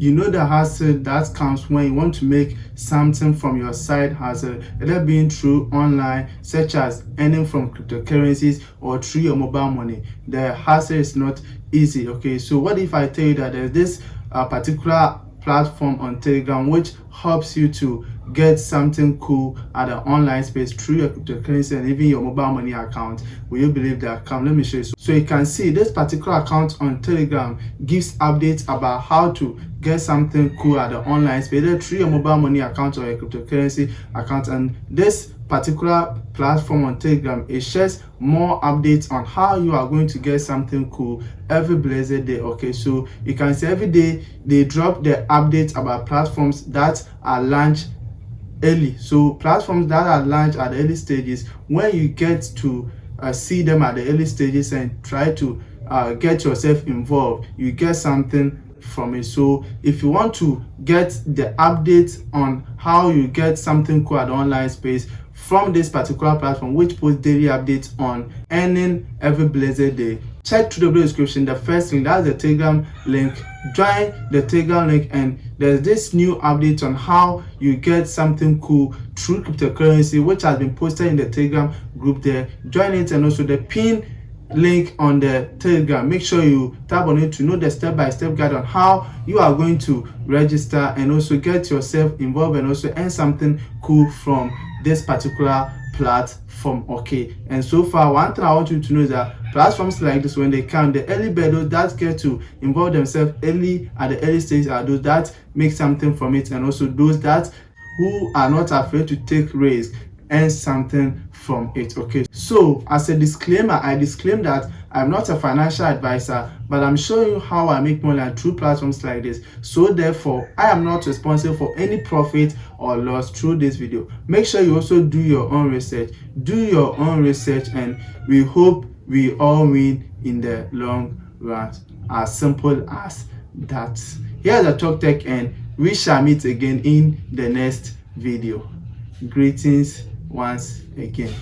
you know the hassle that comes when you want to make something from your side hustle, either being through online, such as earning from cryptocurrencies, or through your mobile money. The hassle is not easy. Okay, so what if I tell you that there's this particular platform on Telegram which helps you to get something cool at the online space through your cryptocurrency and even your mobile money account? Will you believe the account? Let me show you. So you can see this particular account on Telegram gives updates about how to get something cool at the online space, either through your mobile money account or your cryptocurrency account. And this particular platform on Telegram, it shares more updates on how you are going to get something cool every blessed day. Okay, so you can see every day they drop the updates about platforms that are launched early. So platforms that are launched at the early stages, when you get to see them at the early stages and try to get yourself involved, you get something from it. So if you want to get the updates on how you get something cool at the online space from this particular platform, which posts daily updates on earning every blessed day, check through the video description. The first link, that's the Telegram link. Join the Telegram link, and there's this new update on how you get something cool through cryptocurrency, which has been posted in the Telegram group there. Join it, and also the pin link on the Telegram. Make sure you tap on it to know the step-by-step guide on how you are going to register and also get yourself involved and also earn something cool from this particular platform. Okay, and so far, one thing I want you to know is that platforms like this, when they come, the early bird that get to involve themselves early at the early stage are those that make something from it, and also those that who are not afraid to take risks and something from it. Okay, so as a disclaimer, I disclaim that I'm not a financial advisor, but I'm showing you how I make money through platforms like this. So therefore, I am not responsible for any profit or loss through this video. Make sure you also do your own research. Do your own research, and we hope we all win in the long run. As simple as that. Here's the Talk Tech, and we shall meet again in the next video. Greetings once again.